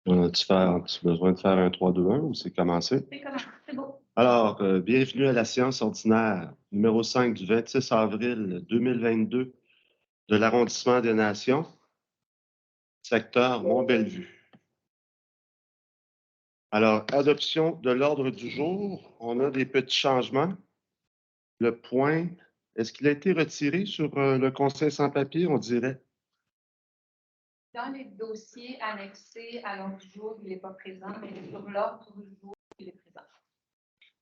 As-tu besoin de faire un 3-2-1 ou c'est commencé? C'est commencé, c'est beau. Alors, bienvenue à la séance ordinaire numéro 5 du 26 avril 2022 de l'arrondissement des Nations, secteur Mont-Bellevue. Alors, adoption de l'ordre du jour, on a des petits changements. Le point, est-ce qu'il a été retiré sur le conseil sans papier, on dirait? Dans les dossiers annexés à l'ordre du jour, il n'est pas présent, mais sur l'ordre du jour, il est présent.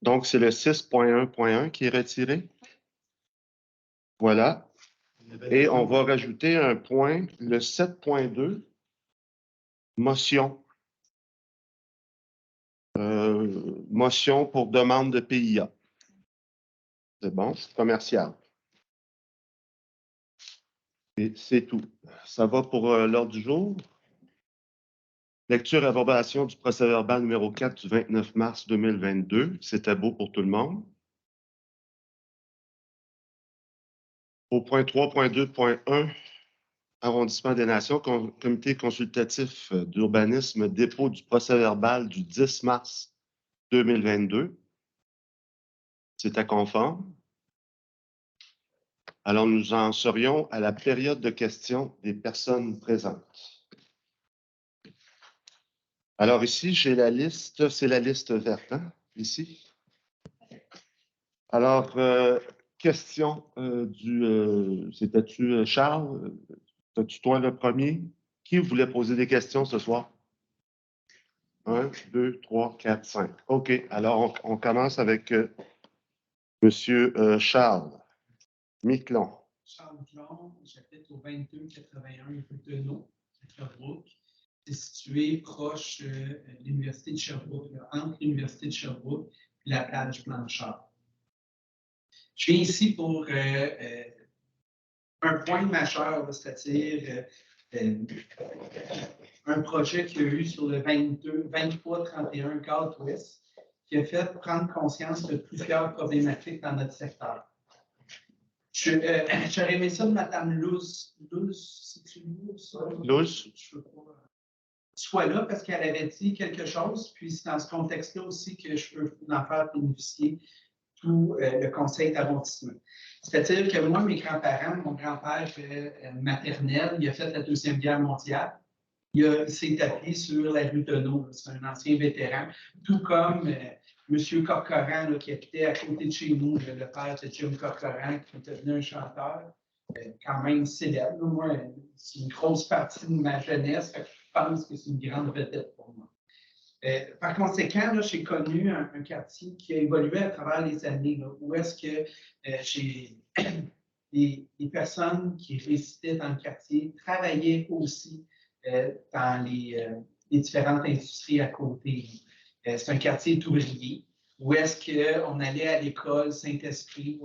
Donc, c'est le 6.1.1 qui est retiré. Voilà. Et on va rajouter un point, le 7.2, motion. Motion pour demande de PIA. C'est bon, c'est commercial. Et c'est tout. Ça va pour l'ordre du jour. Lecture et approbation du procès-verbal numéro 4 du 29 mars 2022. C'était beau pour tout le monde. Au point 3.2.1, arrondissement des Nations, comité consultatif d'urbanisme, dépôt du procès-verbal du 10 mars 2022. C'était conforme. Alors, nous en serions à la période de questions des personnes présentes. Alors ici, j'ai la liste, c'est la liste verte, hein, ici. Alors, question c'était-tu Charles? C'était-tu toi le premier? Qui voulait poser des questions ce soir? 1, 2, 3, 4, 5. OK, alors on commence avec Monsieur Charles Miquelon. Charles Miquelon, j'habite au 2281 rue Deneau, à Sherbrooke. C'est situé proche de l'Université de Sherbrooke, entre l'Université de Sherbrooke et la plage Blanchard. Je viens ici pour un point majeur, c'est-à-dire un projet qu'il y a eu sur le 23-31 Côte-Ouest qui a fait prendre conscience de plusieurs problématiques dans notre secteur. J'aurais aimé ça de Mme Luz. C'est-tu Luz? Luz. Soit là parce qu'elle avait dit quelque chose, puis c'est dans ce contexte-là aussi que je peux en faire bénéficier tout le conseil d'arrondissement. C'est-à-dire que moi, mes grands-parents, mon grand-père maternel, il a fait la Deuxième Guerre mondiale. Il s'est établi sur la rue Deneau. C'est un ancien vétéran, tout comme M. Corcoran, là, qui habitait à côté de chez nous, le père de Jim Corcoran, qui est devenu un chanteur quand même célèbre. Là. Moi, c'est une grosse partie de ma jeunesse. Je pense que c'est une grande vedette pour moi. Par conséquent, j'ai connu un quartier qui a évolué à travers les années, là, où est-ce que j'ai les personnes qui résidaient dans le quartier travaillaient aussi dans les différentes industries à côté. C'est un quartier ouvrier où est-ce qu'on allait à l'école Saint-Esprit.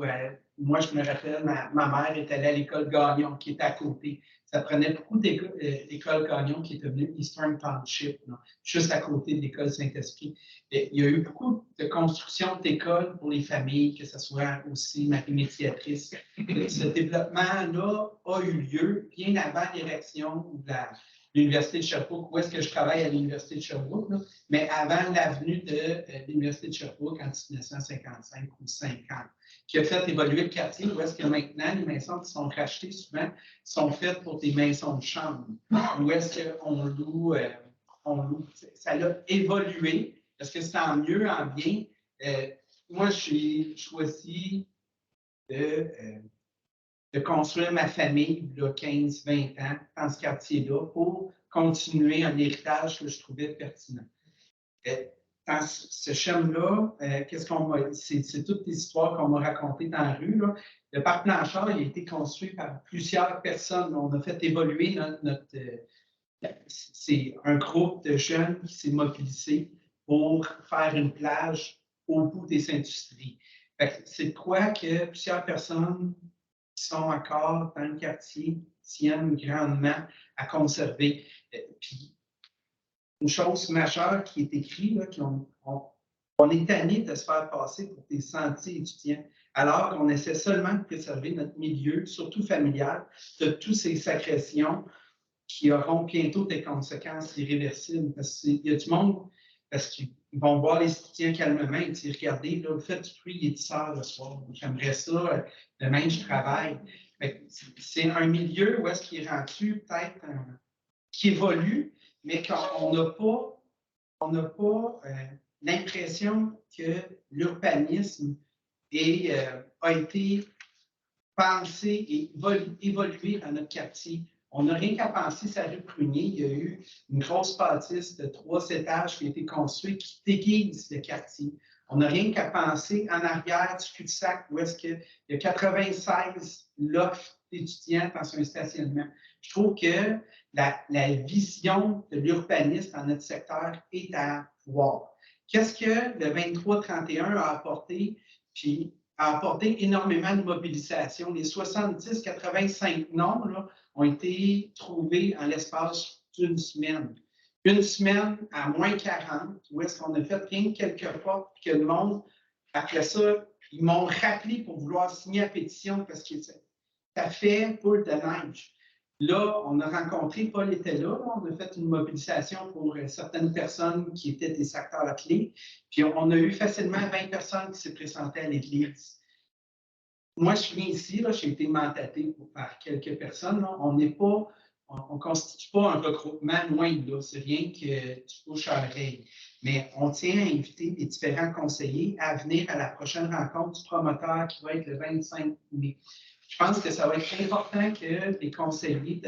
Moi, je me rappelle, ma mère est allée à l'école Gagnon qui était à côté. Ça prenait beaucoup d'écoles Gagnon qui est devenue Eastern Township, là, juste à côté de l'école Saint-Esprit. Il y a eu beaucoup de construction d'écoles pour les familles, que ce soit aussi Marie-Médiatrice. Ce développement-là a eu lieu bien avant l'érection de l'Université de Sherbrooke, où est-ce que je travaille à l'Université de Sherbrooke, là, mais avant l'avenue de l'Université de Sherbrooke en 1955 ou 50, qui a fait évoluer le quartier, où est-ce que maintenant, les maisons qui sont rachetées souvent sont faites pour des maisons de chambre, où est-ce qu'on loue, ça a évolué. Est-ce que c'est en mieux, en bien? Moi, j'ai choisi de construire ma famille il y a 15-20 ans dans ce quartier-là pour continuer un héritage que je trouvais pertinent. Dans ce chemin-là, c'est toutes les histoires qu'on m'a racontées dans la rue. Là. Le parc Blanchard il a été construit par plusieurs personnes. On a fait évoluer c'est un groupe de jeunes qui s'est mobilisé pour faire une plage au bout des industries. C'est de quoi que plusieurs personnes qui sont encore dans le quartier tiennent grandement à conserver. Puis, une chose majeure qui est écrite, on est tanné de se faire passer pour des sentiers étudiants, alors qu'on essaie seulement de préserver notre milieu, surtout familial, de toutes ces agressions qui auront bientôt des conséquences irréversibles. Parce qu'il y a du monde, parce qu'ils vont voir les étudiants calmement et dire, regardez, là, vous faites du bruit, il est 10 heures le soir. J'aimerais ça, demain, je travaille. C'est un milieu où est-ce qu'il est rendu peut-être qui évolue, mais qu'on n'a pas l'impression que l'urbanisme a été pensé et évolué dans notre quartier. On n'a rien qu'à penser, c'est la rue Prunier, il y a eu une grosse bâtisse de 3 étages qui a été construite qui déguise le quartier. On n'a rien qu'à penser en arrière du cul-de-sac où est-ce qu'il y a 96 lofts d'étudiants dans un stationnement. Je trouve que la vision de l'urbanisme dans notre secteur est à voir. Qu'est-ce que le 23-31 a apporté? Puis a apporté énormément de mobilisation. Les 70-85 noms là, ont été trouvés en l'espace d'une semaine. Une semaine à moins 40, où est-ce qu'on a fait rien que quelques fois, que le monde, après ça, ils m'ont rappelé pour vouloir signer la pétition parce que ça fait boule de neige. Là, on a rencontré, Paul était là, on a fait une mobilisation pour certaines personnes qui étaient des acteurs clés, puis on a eu facilement 20 personnes qui s'est présentées à l'église. Moi, je viens ici, j'ai été mandaté par quelques personnes. Là. On ne constitue pas un regroupement loin de là. C'est rien que tu bouches à l'oreille. Mais on tient à inviter les différents conseillers à venir à la prochaine rencontre du promoteur qui va être le 25 mai. Je pense que ça va être important que les conseillers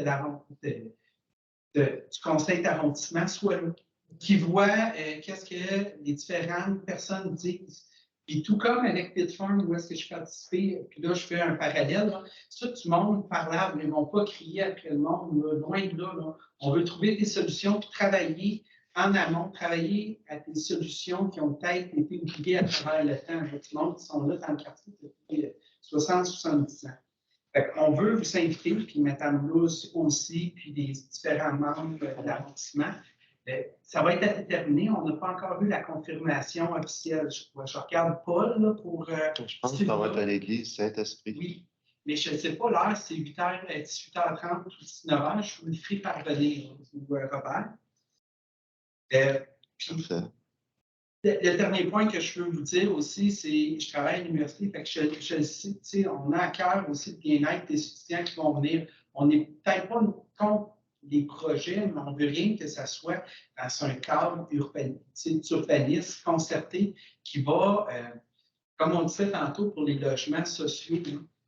du conseil d'arrondissement soient là, qui voient qu'est-ce que les différentes personnes disent. Puis tout comme avec Pitfarm, où est-ce que je participais, puis là, je fais un parallèle, là, ça, tout le monde parlable, ils ne vont pas crier après le monde, là, loin de là, là. On veut trouver des solutions, puis travailler en amont, travailler à des solutions qui ont peut-être été oubliées à travers le temps. Tout le monde qui sont là dans le quartier depuis 60-70 ans. On veut vous inviter, puis Mme Louz aussi, puis les différents membres de l'arrondissement. Ça va être à déterminer. On n'a pas encore eu la confirmation officielle. Je regarde Paul là, pour. Je pense que ça va être à l'église Saint-Esprit. Oui, mais je ne sais pas l'heure, c'est 18h30 ou 19h. Je vous le ferai parvenir, Robert. Puis, le dernier point que je veux vous dire aussi, c'est que je travaille à l'université, fait que je le sais, on a à cœur aussi le bien-être des étudiants qui vont venir. On n'est peut-être pas contre les projets, mais on ne veut rien que ça soit dans un cadre d'urbanisme concerté qui va, comme on disait tantôt pour les logements sociaux,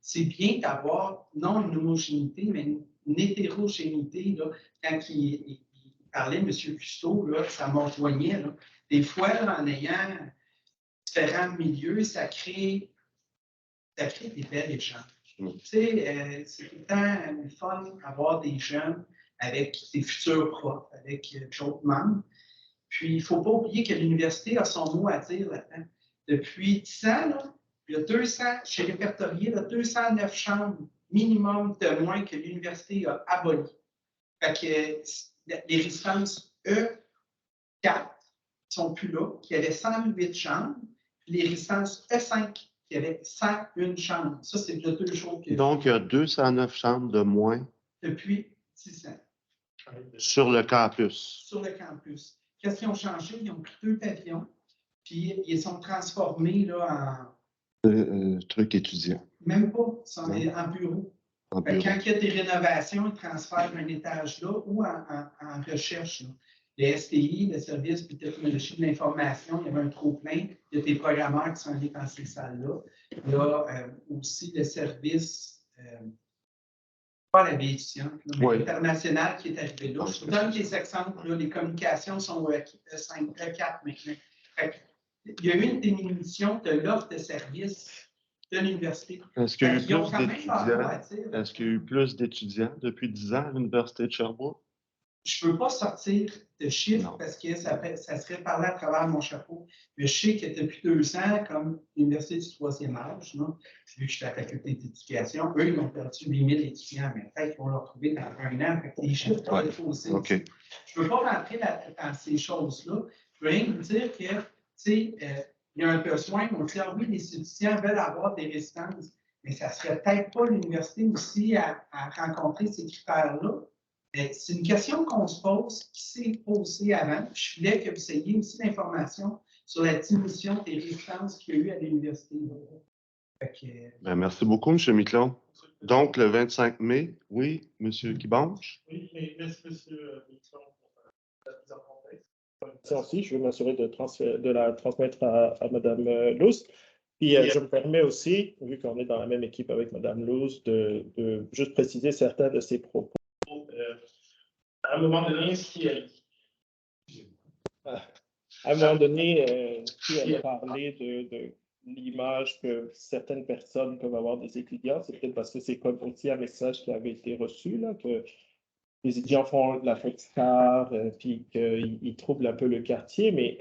c'est bien d'avoir non une homogénéité, mais une hétérogénéité. Là, quand il parlait, M. Custeau, là, ça m'en rejoignait. Là. Des fois, là, en ayant différents milieux, ça crée des belles échanges. Tu sais, c'est tout le temps le fun d'avoir des jeunes avec des futurs profs, avec d'autres membres. Puis, il ne faut pas oublier que l'université a son mot à dire là-dedans. Depuis 10 ans, là, il y a 200, j'ai répertorié là, 209 chambres minimum de moins que l'université a abolies. Fait que les résidences E4 ne sont plus là, qui avaient 108 chambres, puis les résidences E5 qui avaient 101 chambres. Ça, c'est de 2 jours. Donc, il y a 209 chambres de moins. Depuis 10 ans. Sur le campus. Sur le campus. Qu'est-ce qu'ils ont changé? Ils ont pris 2 pavillons, puis ils sont transformés là, en. Truc étudiant. Même pas, ils sont en bureau. Quand il y a des rénovations, ils transfèrent un étage là ou en recherche. Là. Le STI, le service de technologie de l'information, il y avait un trop-plein. Il y a des programmeurs qui sont allés dans ces salles-là. Il y a aussi le service. Pas la vie étudiante, mais internationale qui est arrivé là. Je vous donne des exemples. Là, les communications sont au E5, E4 maintenant. Il y a eu une diminution de l'offre de services de l'université. Est-ce qu'il y a eu plus d'étudiants? Est-ce qu'il y a eu plus d'étudiants depuis 10 ans à l'Université de Sherbrooke? Je ne veux pas sortir de chiffres parce que ça serait parlé à travers mon chapeau. Mais je sais que depuis 2 ans, comme l'Université du 3e âge, là, vu que je suis à la faculté d'éducation, eux, ils ont perdu 8000 étudiants, mais peut-être qu'ils vont le retrouver dans 1 an. Fait que les chiffres doivent être aussi. Okay. Je ne veux pas rentrer dans ces choses-là. Je veux rien vous dire que, il y a un besoin, on dit, ah oui, les étudiants veulent avoir des résidences, mais ça ne serait peut-être pas l'université aussi à rencontrer ces critères-là. C'est une question qu'on se pose, qui s'est posée avant. Je voulais que vous ayez aussi l'information sur la diminution des résistances qu'il y a eu à l'université. Ben, merci beaucoup, M. Miquelon. Donc, le 25 mai, oui, M. Guibanche? Oui, mais merci, M. Miquelon, pour la mise en contexte. Ça aussi, je vais m'assurer de la transmettre à Mme Luce. Puis, je me permets aussi, vu qu'on est dans la même équipe avec Mme Luce, de juste préciser certains de ses propos. À un moment donné, si elle a parlé de l'image que certaines personnes peuvent avoir des étudiants, c'est peut-être parce que c'est comme aussi un message qui avait été reçu, là, que les étudiants font de la fête car, puis qu'ils troublent un peu le quartier, mais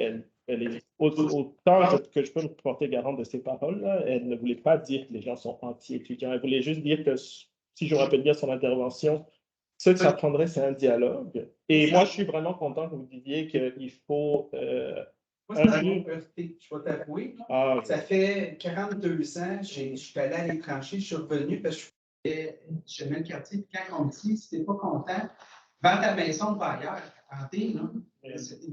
elle est autant que je peux me porter garant de ces paroles-là, elle ne voulait pas dire que les gens sont anti-étudiants. Elle voulait juste dire que, si je me rappelle bien son intervention, ce que ça prendrait, c'est un dialogue. Et moi, je suis vraiment content que vous disiez qu'il faut... Moi, je vais t'avouer, ça fait 42 ans, je suis allé à l'étranger, je suis revenu parce que je mets le quartier, puis quand on me dit, si tu n'es pas content, vends ta maison, va ailleurs. Attendez, non?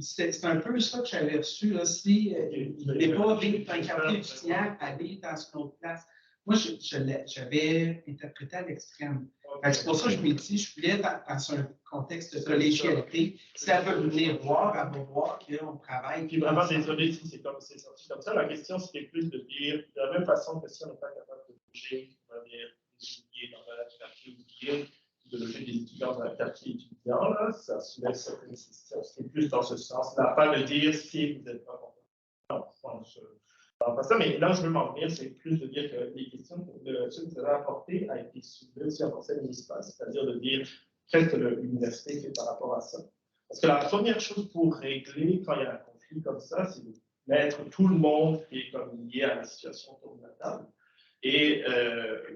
C'est un peu ça que j'avais reçu, là, si il n'est pas vivre dans un quartier étudiant, aller dans une autre place. Moi, j'avais interprété à l'extrême. C'est pour ça que je m'ai dit, je voulais dans un contexte de collégialité. Si elle veut venir voir, elle va voir qu'on travaille. Puis vraiment, désolé si c'est sorti comme ça. La question, c'était plus de dire, de la même façon que si on n'est pas capable de bouger, on va dire, des ouvriers dans le quartier ouvrier, de lever des étudiants dans le quartier étudiant, là, ça soulève certaines questions. C'est plus dans ce sens-là, pas de dire si vous n'êtes pas content. Non, je pense pas ça, mais là, je veux m'en venir, c'est plus de dire que les questions que vous avez apportées a été soulevées aussi en conseil municipal, c'est-à-dire de dire qu'est-ce que l'université fait par rapport à ça. Parce que la première chose pour régler, quand il y a un conflit comme ça, c'est de mettre tout le monde qui est comme lié à la situation autour de la table. Et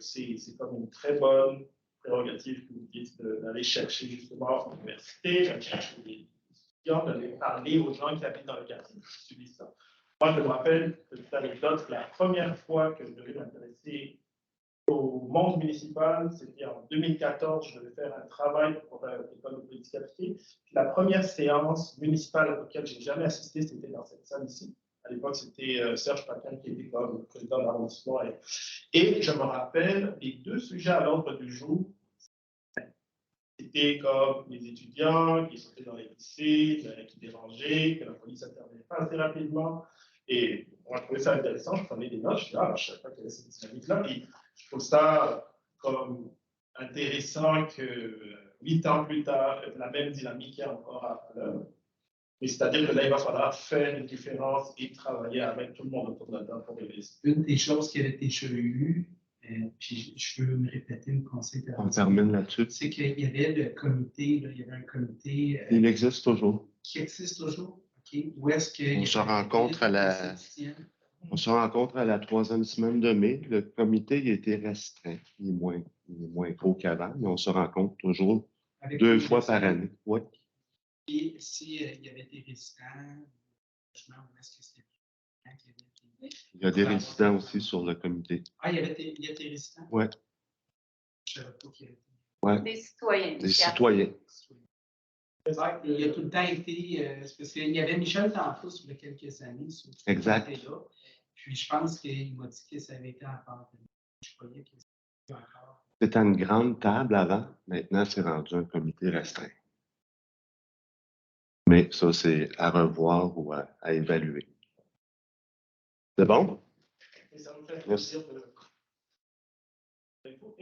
c'est comme une très bonne prérogative que vous dites d'aller chercher justement à l'université, d'aller chercher des étudiants, d'aller parler aux gens qui habitent dans le quartier qui subissent ça. Moi, je me rappelle, petite anecdote, la première fois que je devais m'intéresser au monde municipal, c'était en 2014, je devais faire un travail pour l'école de politique appliquée. La première séance municipale à laquelle j'ai jamais assisté, c'était dans cette salle ici. À l'époque, c'était Serge Paquin qui était comme le président de l'arrondissement. Et je me rappelle, les deux sujets à l'ordre du jour, c'était comme les étudiants qui sortaient dans les lycées, qui dérangeaient, que la police n'intervenait pas assez rapidement. Et moi, je trouvais ça intéressant, je prenais des notes, je disais, je ne savais pas qu'il y avait cette dynamique-là. Et je trouve ça comme intéressant que 8 ans plus tard, la même dynamique est encore à l'heure. C'est-à-dire que là, il va falloir faire une différence et travailler avec tout le monde autour de la table pour régler ça. Une des choses qui avait déjà eu, puis je veux me répéter le conseil. On termine là-dessus. C'est qu'il y avait le comité, là, il y avait un comité. Il existe toujours. Qui existe toujours? OK. Où est-ce que. On se rencontre à la 3e semaine de mai. Le comité il a été restreint. Il est moins gros qu'avant, mais on se rencontre toujours avec 2 fois par année. Oui. Et s'il y avait des résidents, où est-ce que c'était? Il y a des résidents aussi sur le comité. Ah, il y a des résidents? Oui. Je ne savais pas qu'il y avait. Ouais. Des citoyens. Des citoyens. Ouais, il a tout le temps été. Parce qu'il y avait Michel Tanfous il y a quelques années. Exact. Là. Puis je pense qu'il m'a dit que ça avait été encore. Je croyais que c'était encore. C'était une grande table avant. Maintenant, c'est rendu un comité restreint. Mais ça, c'est à revoir ou à évaluer. C'est bon? Et ça me fait plaisir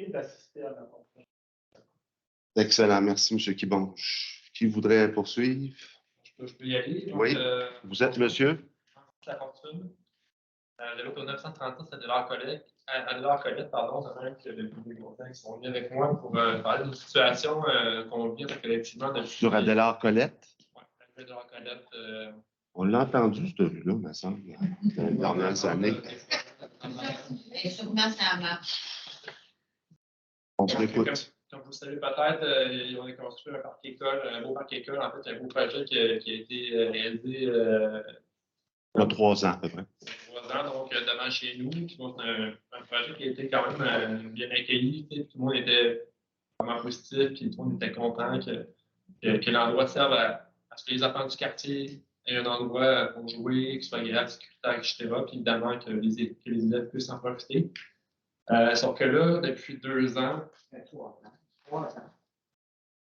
d'assister à la conférence. Excellent. Merci, M. Kibonge. Qui voudrait poursuivre? Je peux y aller. Donc, oui. Vous êtes monsieur? La fortune. J'habite au 936 à Delors-Colette, pardon. J'en ai un qui a depuis longtemps qui sont venus avec moi pour parler d'une situation qu'on vit collectivement depuis. Sur Delors-Colette? Oui, Delors-Colette. On l'a entendu, cette rue-là, me semble, dans les dernières années. Et sûrement, ça marche. On t'écoute. Comme vous le savez peut-être, on a construit un parc-école, un beau parc-école, en fait, un beau projet qui a été réalisé. Il y a 3 ans, à peu près. 3 ans, donc devant chez nous. C'est un projet qui a été quand même bien accueilli. Tout le monde était vraiment positif, puis tout le monde était content que l'endroit serve à ce que les enfants du quartier aient un endroit pour jouer, qu'il soit agréable, sécuritaire, etc. Puis évidemment que les élèves puissent en profiter. Sauf que là, depuis 2 ans, 3 ans.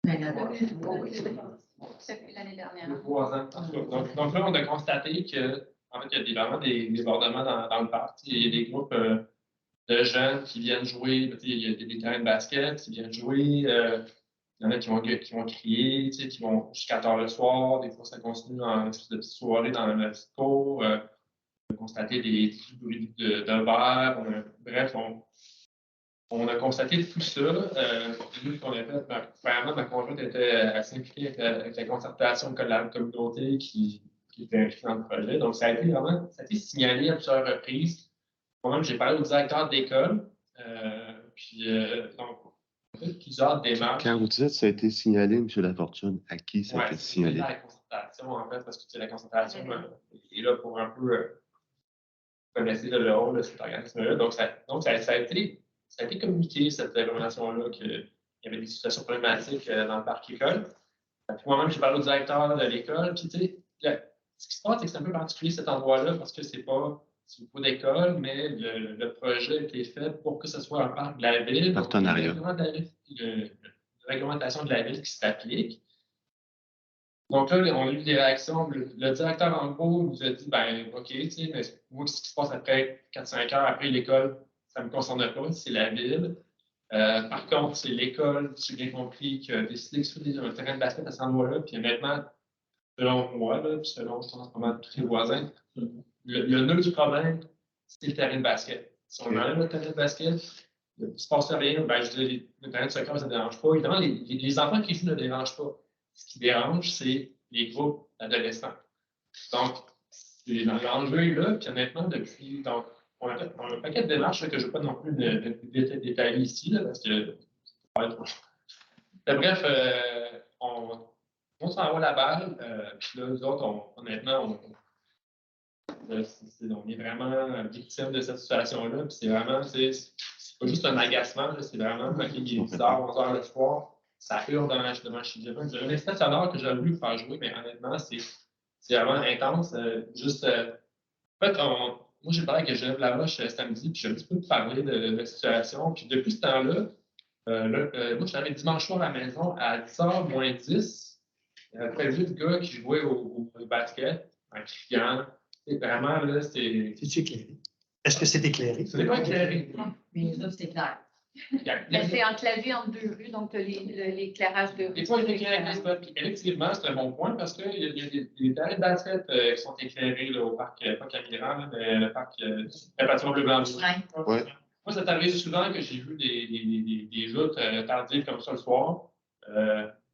Mais là, Depuis l'année dernière. 3 ans. En tout cas. Donc là, on a constaté que, en fait, il y a vraiment des débordements dans le parc. Il y a des groupes de jeunes qui viennent jouer. Il y a des terrains de basket qui viennent jouer. Il y en a qui vont crier, qui vont jusqu'à tard le soir. Des fois, ça continue en espèce de petite soirée dans la petite cour. On a constaté des bruits de verre. Bref, on a constaté tout ça. Nous, qu'on a fait, vraiment, ma conjointe était assez impliquée avec la concertation de la communauté qui était impliquée dans le projet. Donc, ça a été signalé à plusieurs reprises. Moi-même, j'ai parlé au directeur d'école. Donc, on a fait plusieurs démarches. Quand vous dites ça a été signalé, M. Lafortune, à qui ça a été signalé? La concertation, en fait, parce que la concertation est là pour un peu connaître le rôle de cet organisme-là. Donc, ça a été communiqué, cette relation-là, qu'il y avait des situations problématiques dans le parc école. Moi-même, j'ai parlé au directeur de l'école. Puis, tu sais, ce qui se passe, c'est que c'est un peu particulier cet endroit-là parce que c'est pas beaucoup d'école, mais le projet a été fait pour que ce soit un parc de la ville. Partenariat. Donc, il y a une réglementation de la ville qui s'applique. Donc là, on a eu des réactions. Le directeur en gros nous a dit, ben OK, tu sais, mais moi, ce qui se passe après 4-5 heures après l'école, ça ne me concerne pas, c'est la ville. Par contre, c'est l'école, j'ai bien compris, qui a décidé que c'était un terrain de basket à cet endroit-là. Puis honnêtement, selon moi, là, puis selon tous les voisins, le nœud du problème, c'est le terrain de basket. Si on enlève le terrain de basket, il ne se passe rien. Ben, je dis, le terrain de soccer, ça ne dérange pas. Évidemment, les enfants qui jouent ne dérangent pas. Ce qui dérange, c'est les groupes d'adolescents. Donc, l'enjeu est là, puis honnêtement, depuis. Donc, on a fait un paquet de démarches que je ne vais pas non plus détailler ici, là, parce que. Bref, on s'envoie la balle, puis là, nous autres, honnêtement, on est vraiment victime de cette situation-là, puis c'est vraiment, c'est pas juste un agacement, c'est vraiment, OK, il est 10h, 11h le soir, ça hurle devant chez Jim. J'ai un instant sonore que j'aurais voulu faire jouer, mais honnêtement, c'est vraiment intense. En fait, moi, j'ai parlé avec Geneviève Laroche samedi, puis j'ai un petit peu parlé de la situation, puis depuis ce temps-là, moi, j'avais dimanche soir à la maison à 10h moins 10. Il y avait prévu le gars qui jouait au basket en criant. Et vraiment, là, c'est. C'est éclairé. Est-ce que c'est éclairé? Ce n'est pas éclairé. mais les autres, c'est clair. Mais c'est enclavé entre 2 rues, donc tu as l'éclairage de rue. Des fois, il est éclairé avec les spots. Puis effectivement, c'est un bon point parce qu'il y a des terrains de basket qui sont éclairés là, au parc, pas Camiran, mais le parc Pâture Bleu-Blanc. Ouais. Moi, ça t'arrive souvent que j'ai vu des joutes tardives comme ça le soir,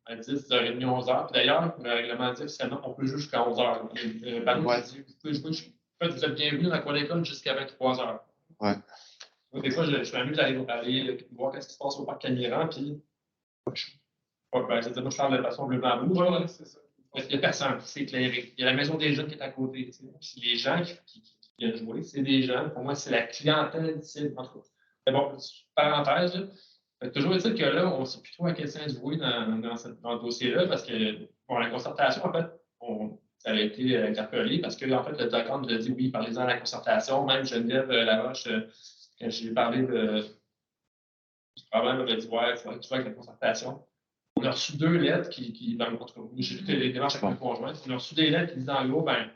à 10, 10h30, 11h. Puis d'ailleurs, le règlement dit officiellement qu'on peut jouer jusqu'à 11h. Ouais. Vous pouvez jouer, vous êtes bienvenus dans la cour d'école jusqu'à 23h. Ouais. Moi, des fois, je m'amuse à aller voir ce qui se passe au parc Camiran, puis moi, je parle de façon bleu-blanc rouge. Ouais, c'est ça. Il n'y a personne, c'est éclairé. Il y a la maison des jeunes qui est à côté. Puis les gens qui viennent jouer, c'est des jeunes. Pour moi, c'est la clientèle ici. En tout cas, mais bon, parenthèse. Toujours est-il que là, on ne sait plus trop à quel sens jouer dans le dossier-là, parce que bon, la concertation, en fait, ça a été interpellé parce que en fait, le docteur nous a dit oui, parlez-en à la concertation. Même Geneviève Laroche, quand j'ai parlé du problème, elle m'a dit ouais, il faudrait que tu vois avec la concertation. On a reçu 2 lettres qui dans le contre j'ai fait les démarches avec mon conjoint. On a reçu des lettres qui disent en gros, ben,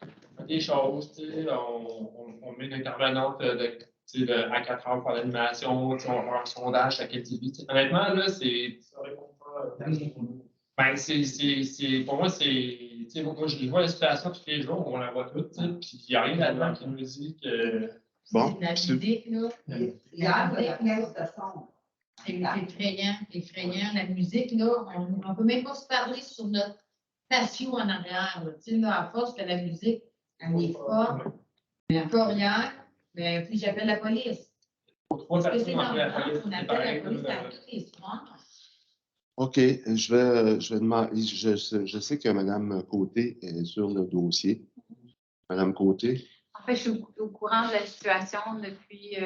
on fait des choses, on met une intervenante à 4 heures pour l'animation, on va faire un sondage chaque TV. Honnêtement, là, c'est. Ça répond pas. Ben, pour moi, c'est. Moi, je vois la situation tous les jours, on la voit toutes, puis il n'y a rien là-dedans qui nous dit que. Bon. La musique, là. Hier, la pièce de son. C'est effrayant. La musique, là, on ne peut même pas se parler sur notre patio en arrière. Là. Tu sais, là, à force que la musique, elle est forte, encore hier, ben, puis j'appelle la police. Trois Parce que c'est personnes normal, après la police, on c'est appelle pareil, la police là, à tous les soirs. OK, je vais demander. Je sais que Mme Côté est sur le dossier. Mme Côté. En fait, je suis au courant de la situation depuis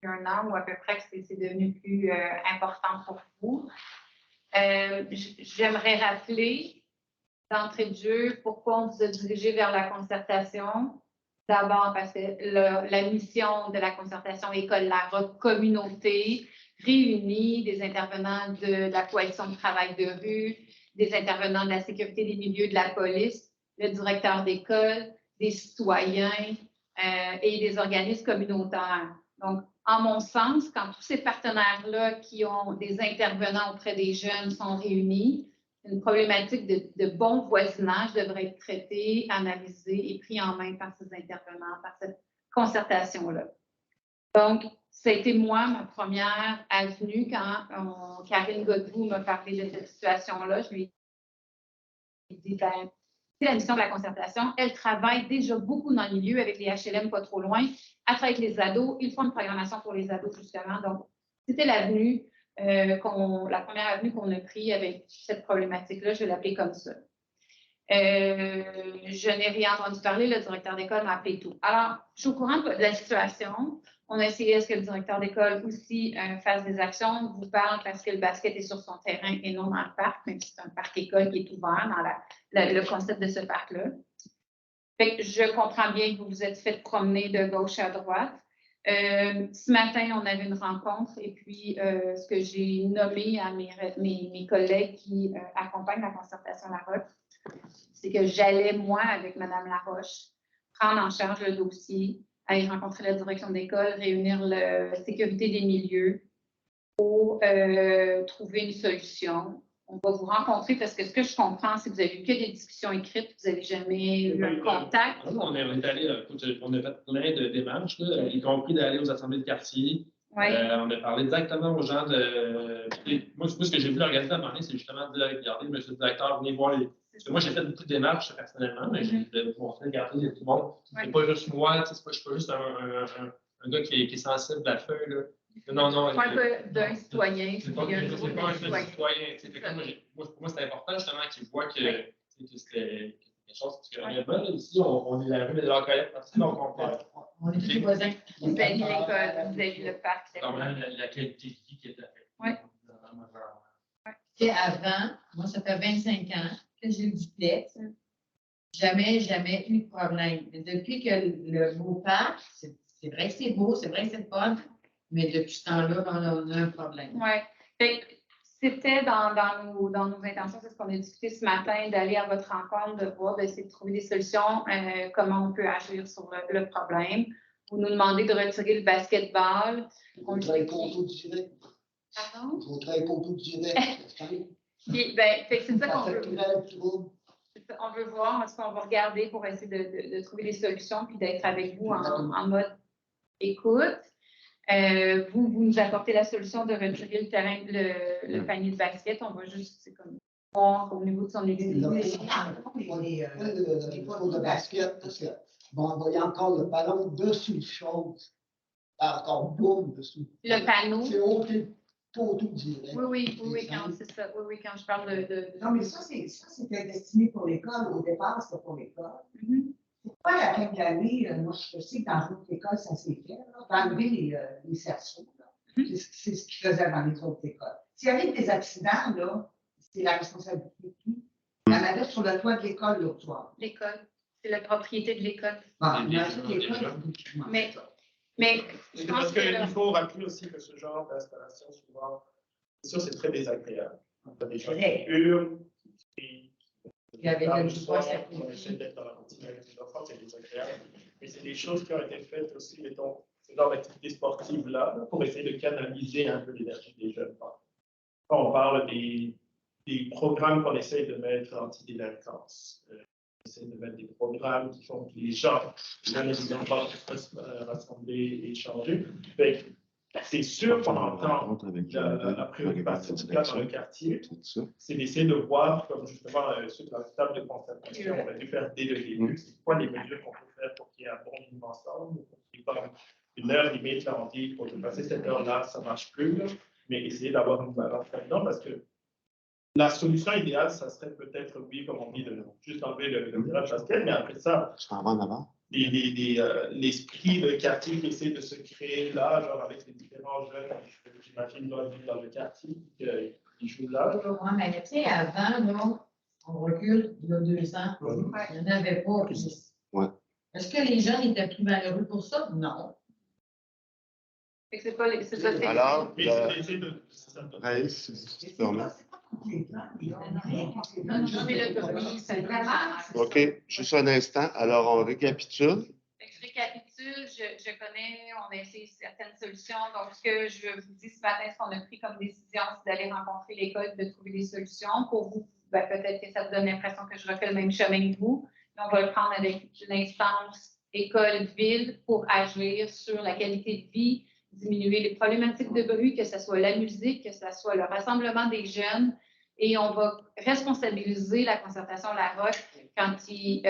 un an ou à peu près que c'est devenu plus important pour vous. J'aimerais rappeler d'entrée de jeu pourquoi on vous a dirigé vers la concertation. D'abord parce que la mission de la concertation École Larocque communauté réunit des intervenants de la coalition de travail de rue, des intervenants de la sécurité des milieux de la police, le directeur d'école, des citoyens et des organismes communautaires. Donc, en mon sens, quand tous ces partenaires-là qui ont des intervenants auprès des jeunes sont réunis, une problématique de bon voisinage devrait être traitée, analysée et prise en main par ces intervenants, par cette concertation-là. Donc, ça a été moi, ma première avenue quand Karine Godbout m'a parlé de cette situation-là. Je lui ai dit, ben, c'est la mission de la concertation. Elle travaille déjà beaucoup dans le milieu avec les HLM pas trop loin. Elle travaille avec les ados. Ils font une programmation pour les ados, justement. Donc, c'était l'avenue. La première avenue qu'on a prise avec cette problématique-là, je vais l'appeler comme ça. Je n'ai rien entendu parler, le directeur d'école m'a appelé tout. Alors, je suis au courant de la situation. On a essayé à ce que le directeur d'école aussi fasse des actions, vous parle parce que le basket est sur son terrain et non dans le parc, même si c'est un parc école qui est ouvert dans le concept de ce parc-là. Fait que je comprends bien que vous vous êtes fait promener de gauche à droite. Ce matin, on avait une rencontre et puis ce que j'ai nommé à mes collègues qui accompagnent la concertation Larocque, c'est que j'allais, moi, avec Mme Laroche, prendre en charge le dossier, aller rencontrer la direction d'école, réunir la sécurité des milieux pour trouver une solution. On va vous rencontrer parce que ce que je comprends, c'est que vous n'avez eu que des discussions écrites, vous n'avez jamais eu un contact. On est allé, on a fait plein de démarches, là, y compris d'aller aux assemblées de quartier. Oui. On a parlé directement aux gens de. Moi, ce que j'ai voulu organiser à un moment donné, c'est justement de dire, regardez, monsieur le directeur, venez voir les. Parce que moi, j'ai fait beaucoup de démarches personnellement, mais j'ai montré, regardez, tout le monde. C'est pas juste moi, je ne suis pas juste un gars qui est sensible à la feuille. Là. Non. C'est pas un cas d'un citoyen. C'est pas un cas citoyen. Pour moi, c'est important justement qu'ils voient que c'était quelque chose. Parce que ici, on est la rue de la Colette, donc On est tous les voisins. Vous avez l'école, vous avez le parc. la qualité de vie qui est affaire. Oui. Avant, moi, ça fait 25 ans que j'ai le duplex. Jamais eu de problème. Mais depuis que le beau parc, c'est vrai que c'est beau, c'est vrai que c'est fun, mais depuis ce temps-là, on a un problème. Oui. C'était dans nos intentions, c'est ce qu'on a discuté ce matin, d'aller à votre rencontre, de voir, d'essayer de trouver des solutions, comment on peut agir sur le problème. Vous nous demandez de retirer le basketball. On travaille pour tout direct. Pardon? On travaille pour tout direct. C'est ça qu'on veut. On veut voir, est-ce qu'on va regarder pour essayer de trouver des solutions puis d'être avec vous en mode écoute. Vous nous apportez la solution de retirer le terrain, le panier de basket. On va juste, c'est comme voir au niveau de son utilisation. Les poids de basket, parce que bon, on voyait encore le ballon dessous le chose. Encore boum dessous. Le panneau. C'est aucun tout direct. Oui, quand c'est ça. Oui, quand je parle de... Non, mais ça, c'était destiné pour l'école. Au départ, c'était pour l'école. Pourquoi la fin de l'année, moi, je sais que dans d'autres écoles, ça s'est fait, d'enlever les cerceaux. C'est ce qu'ils faisaient dans les autres écoles. S'il y avait des accidents, là, c'est la responsabilité de qui? Il y en avait sur le toit de l'école l'autre soir. L'école. C'est la propriété de l'école. Mais je pense parce qu'il faut rappeler aussi que ce genre d'installation, souvent, c'est sûr, c'est très désagréable. On a des gens qui hurlent, qui on essaie d'être dans la routine avec les enfants, c'est désagréable. Mais c'est des choses qui ont été faites aussi, mettons, ce genre d'activité sportive-là, pour essayer de canaliser un peu l'énergie des jeunes. Quand on parle des programmes qu'on essaie de mettre anti-délinquance, on essaie de mettre des programmes qui font que les gens, les enfants peuvent se rassembler et échanger. C'est sûr qu'on entend la préoccupation dans le quartier, c'est d'essayer de voir, comme justement sur la table de concertation, on va dû faire dès le début, c'est quoi les mesures qu'on peut faire pour qu'il y ait un bon vivre ensemble, pour qu'il n'y ait pas une heure limite, là, on dit pour dépasser cette heure-là, ça ne marche plus, mais essayer d'avoir une balance là-dedans, parce que la solution idéale, ça serait peut-être, oui, comme on dit, de juste enlever le virage basket, mais après ça, l'esprit de quartier qui essaie de se créer là, genre avec les différents jeunes, j'imagine, doivent vivre dans le quartier, qui jouent là. Genre. Oui, mais tu sais, avant, là, on recule il y a 2 ans. Il n'y en avait pas. Ouais. Est-ce que les jeunes étaient plus malheureux pour ça? Non. Fait que c'est pas c'est ça. Alors, Mais c'est l'essai de. Hey, c'est fermé. C'est vraiment. OK, juste un instant. Alors, on récapitule. Fait que je récapitule, je connais, on a essayé certaines solutions. Donc, ce que je vous dis ce matin, ce qu'on a pris comme décision, c'est d'aller rencontrer l'école, de trouver des solutions. Pour vous, ben, peut-être que ça vous donne l'impression que je refais le même chemin que vous. Mais on va le prendre avec une instance école-ville pour agir sur la qualité de vie, diminuer les problématiques de bruit, que ce soit la musique, que ce soit le rassemblement des jeunes. Et on va responsabiliser la concertation La Roche quand ils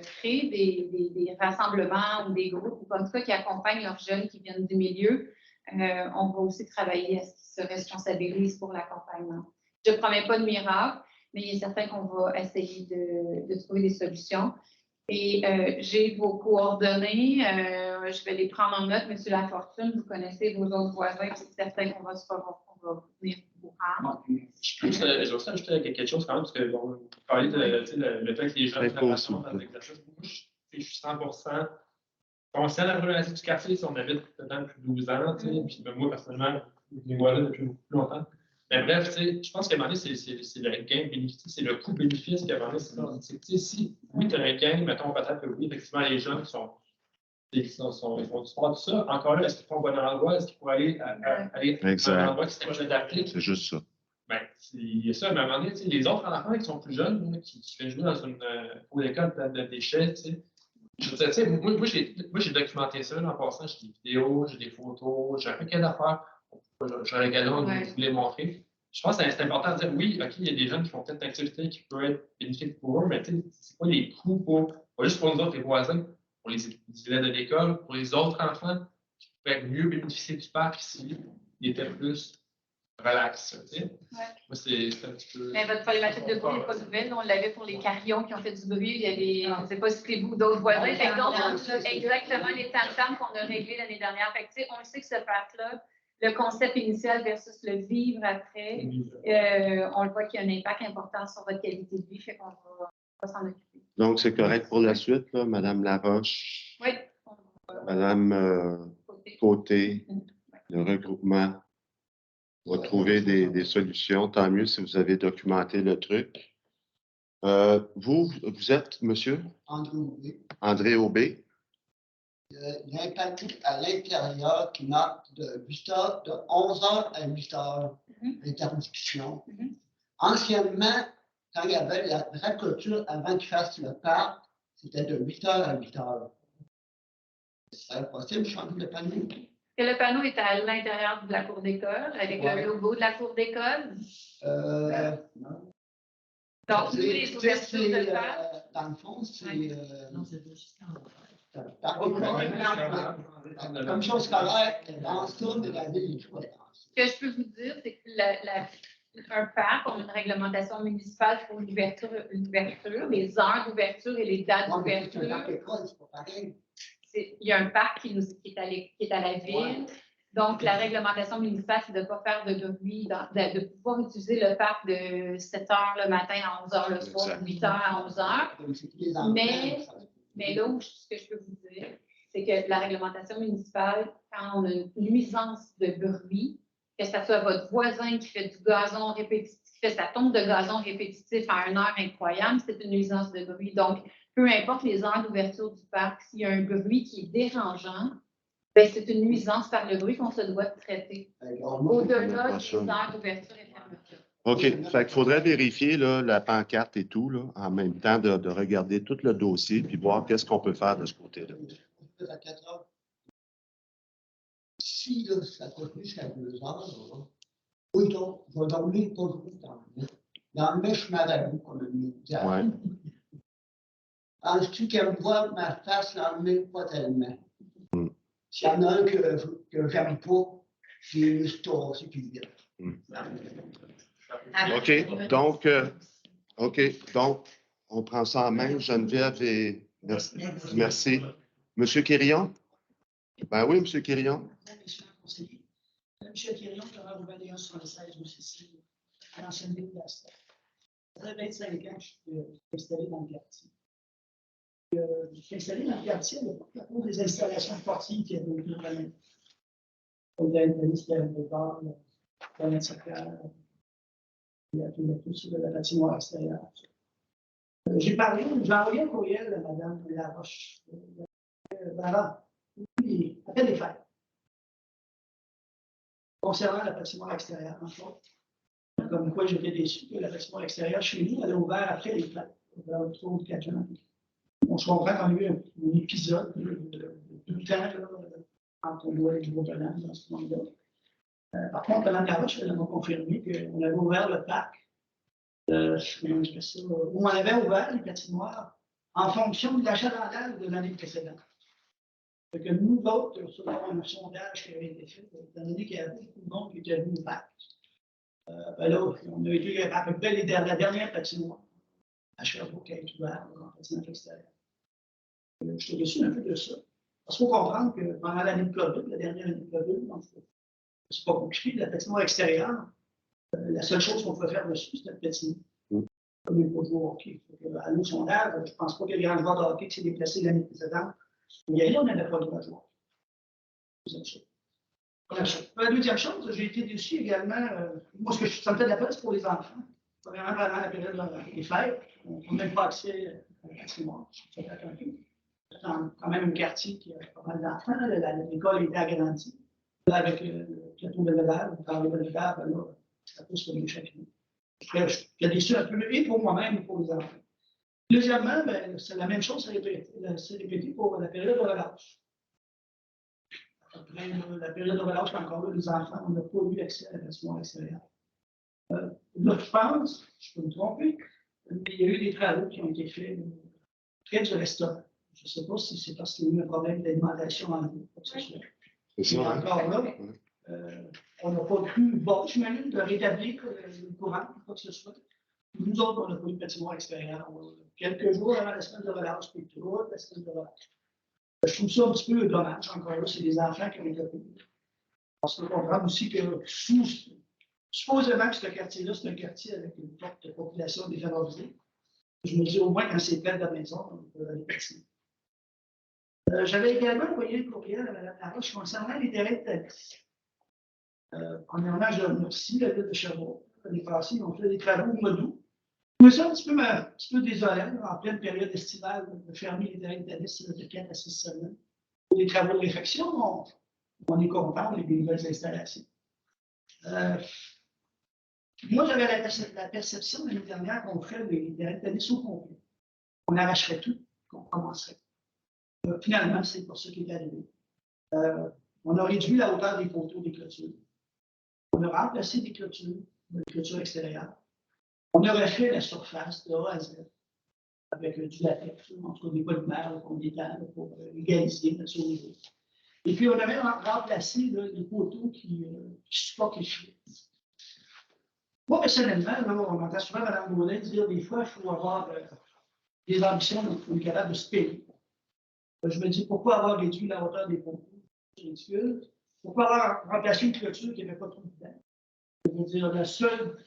créent des rassemblements ou des groupes, ou en tout cas qui accompagnent leurs jeunes qui viennent du milieu. On va aussi travailler à ce qu'ils se responsabilisent pour l'accompagnement. Je ne promets pas de miracle, mais il est certain qu'on va essayer de trouver des solutions. Et j'ai vos coordonnées, je vais les prendre en note. Monsieur Lafortune, vous connaissez vos autres voisins, c'est certain qu'on va venir vous rendre. Je aussi ajouter quelque chose quand même, parce que bon, vous parlez de le fait que les jeunes sont dans l'exercice. Je suis 100% conscient de la problématique du quartier, si on habite peut-être depuis 12 ans, puis moi, personnellement, je les vois là depuis beaucoup plus longtemps. Mais bref, je pense qu'à un moment donné, c'est le gain bénéfice, c'est le coût-bénéfice qu'à un moment donné, c'est si, oui, tu as un gain, mettons, peut-être que oui, effectivement, les jeunes ils font du sport, tout ça. Encore là, est-ce qu'ils font un bon endroit? Est-ce qu'ils pourraient aller à un endroit qui serait adapté? C'est juste ça. Ben, il y a ça, mais à un moment donné, les autres enfants qui sont plus jeunes, là, qui viennent jouer dans une cour d'école de déchets, je veux dire, moi, j'ai documenté ça en passant, j'ai des vidéos, j'ai des photos, j'ai un paquet d'affaires. J'ai un galon que je voulais montrer. Je pense que c'est important de dire oui, OK, il y a des jeunes qui font peut-être une activité qui peut être bénéfique pour eux, mais c'est pas les coûts pas juste pour nous autres, les voisins, pour les élèves de l'école, pour les autres enfants qui pourraient mieux bénéficier du parc s'ils étaient plus relax. Ouais. Moi, c'est un petit peu. Mais votre problématique de bruit n'est pas nouvelle. On l'avait pour les carillons qui ont fait du bruit. Il y a des, je ne sais pas si c'est vous d'autres voisins. Exactement les tam-tams qu'on a réglés l'année dernière. Fait que, on le sait que ce parc-là, le concept initial versus le vivre après, on le voit qu'il y a un impact important sur votre qualité de vie. Fait qu'on va s'en occuper. Donc, c'est correct pour la suite, là, Mme Laroche? Oui. Mme Côté, le regroupement va trouver des solutions. Tant mieux si vous avez documenté le truc. Vous êtes, monsieur? André Aubé. André Aubé. Il y a un papier à l'intérieur qui marque de 11h à 8h, l'interdiction. Anciennement, quand il y avait la vraie clôture avant qu'ils fassent le parc, c'était de 8h à 8h. C'est possible de changer le panneau? Et le panneau est à l'intérieur de la cour d'école, avec le logo de la cour d'école. Non. Donc, tous les ouvertures de parc. Dans le fond, c'est. Non, c'est juste La commission scolaire est dans ça, mais la ville est pas dans ça. Ce que je peux vous dire, c'est qu'un parc, on a une réglementation municipale pour l'ouverture, les heures d'ouverture et les dates d'ouverture. C'est pas pareil. Il y a un parc qui est à la ville. Ouais. Donc, la réglementation municipale, c'est de ne pas faire de bruit, de pouvoir utiliser le parc de 7 h le matin à 11 h le soir, de 8 h à 11 h. Mais là où ce que je peux vous dire, c'est que la réglementation municipale, quand on a une nuisance de bruit, que ce soit votre voisin qui fait du gazon répétitif, qui fait sa tombe de gazon répétitif à une heure incroyable, c'est une nuisance de bruit. Donc, peu importe les heures d'ouverture du parc, s'il y a un bruit qui est dérangeant, ben, c'est une nuisance par le bruit qu'on se doit de traiter. Au-delà des heures d'ouverture et fermeture. OK. Fait qu'il faudrait vérifier là, la pancarte et tout, là, en même temps de regarder tout le dossier puis voir qu'est-ce qu'on peut faire de ce côté-là. Si là, ça continue jusqu'à 2 h, oui, donc, je vais dormir pas trop dans le mèche marabout, comme on dit. Ouais. Penses-tu qu'elle me voit ma face dans le mèche pas tellement? S'il y en a un que j'aime pas, j'ai une histoire, c'est qu'il vient. OK. Donc, on prend ça en main. Geneviève et merci. Monsieur Quérillon? Ben oui, Monsieur Quérillon. Monsieur le conseiller. Monsieur Quérillon, Thomas Roubaléon 76 au CC, à l'ancienne ville de la Stade. Ça fait 25 ans que je suis installé dans le quartier. Je suis installé dans le quartier à cause des installations sportives qui avaient été vraiment. Il y a une police qui avait des bars, il y a un soccer, il y a tout sur la patinoire extérieure. J'ai envoyé un courriel à Mme Laroche. Après les fêtes. Concernant la patinoire extérieure, en fait, comme quoi j'étais déçu que la patinoire extérieure chez nous, elle a ouvert après les fêtes, vers 3 ou 4 ans. On se comprend qu'on a eu un épisode de 2 temps là, entre on voit les gros talents dans ce moment-là. Par contre, Mme Laroche, elle m'a confirmé qu'on avait ouvert le parc. Où on avait ouvert les patinoires en fonction de l'achalandage de l'année précédente. Que nous autres, selon un sondage qui avait été fait, étant donné qu'il y avait beaucoup de monde qui était venu au parc, ben là, on a été à peu près la dernière patinoire à Sherbrooke qui a été ouverte en patinoire extérieur. Je suis déçu un peu de ça. Parce qu'il faut comprendre que pendant l'année de COVID, la dernière année de COVID, c'est pas compliqué, la patinoire extérieure, la seule chose qu'on pouvait faire dessus, c'était le patinoire. Comme il faut jouer au hockey. À nos sondages, je ne pense pas qu'il y a un joueur de hockey qui s'est déplacé l'année précédente. Mais là, on n'avait pas le droit de jouer. La deuxième chose, j'ai été déçu également. Moi, ça me fait de la peine, c'est pour les enfants. Premièrement, pendant la période des fêtes, on n'a même pas accès à la patinoire. C'est quand même un quartier qui a pas mal d'enfants. L'école était agrandie. Là, avec le plateau de Belvédère, on parle de Belvédère, là, ça pousse comme des chacun. Je suis déçu un peu, et pour moi-même, et pour les enfants. Deuxièmement, ben, c'est la même chose, c'est répété pour la période de relâche. Après la période de relâche, encore là, les enfants, on n'a pas eu accès à la patinoire extérieure. Là, je pense, je peux me tromper, mais il y a eu des travaux qui ont été faits près du restaurant. Je ne sais pas si c'est parce qu'il y a eu un problème d'alimentation en ligne, quoi que ce soit. Et encore là, on n'a pas pu, bon, j'imagine, de rétablir le courant, quoi que ce soit. Nous autres, on n'a pas eu de patinoire extérieure. Quelques jours avant la semaine de relâche, puis toute la semaine de relâche. Je trouve ça un petit peu dommage. Encore là, c'est des enfants qui ont été payés. Parce qu'on comprend aussi que supposément que ce quartier-là, c'est un quartier avec une forte population défavorisée. Je me dis au moins quand c'est plein de maison, on peut aller patiner. J'avais également envoyé un courriel à Mme Laroche concernant les terrains de tennis. Premièrement, je remercie la ville de Sherbrooke. L'année passée, ils ont fait des travaux au mois d'août. Je trouvais ça un petit peu désolant, en pleine période estivale, de fermer les terrains de tennis de 4 à 6 semaines. Pour les travaux de réfection, on est content, on a des nouvelles installations. Moi, j'avais la perception l'année dernière qu'on ferait des terrains de tennis au complet. On arracherait tout, qu'on commencerait. Finalement, c'est pour ça qui est arrivé. On a réduit la hauteur des poteaux des clôtures. On a remplacé des clôtures extérieures. On a refait la surface de A à Z avec du latex, en tout cas des polymères qu'on étend pour égaliser notre niveau. Et puis, on avait remplacé les poteaux qui supportent les cheveux. Moi, personnellement, là, on entend souvent Mme Gaudin dire des fois, il faut avoir des ambitions pour être capable de se payer. Je me dis, pourquoi avoir réduit la hauteur des poteaux? C'est ridicule. Pourquoi avoir remplacé une clôture qui n'avait pas trop de dents? Je veux dire, le seul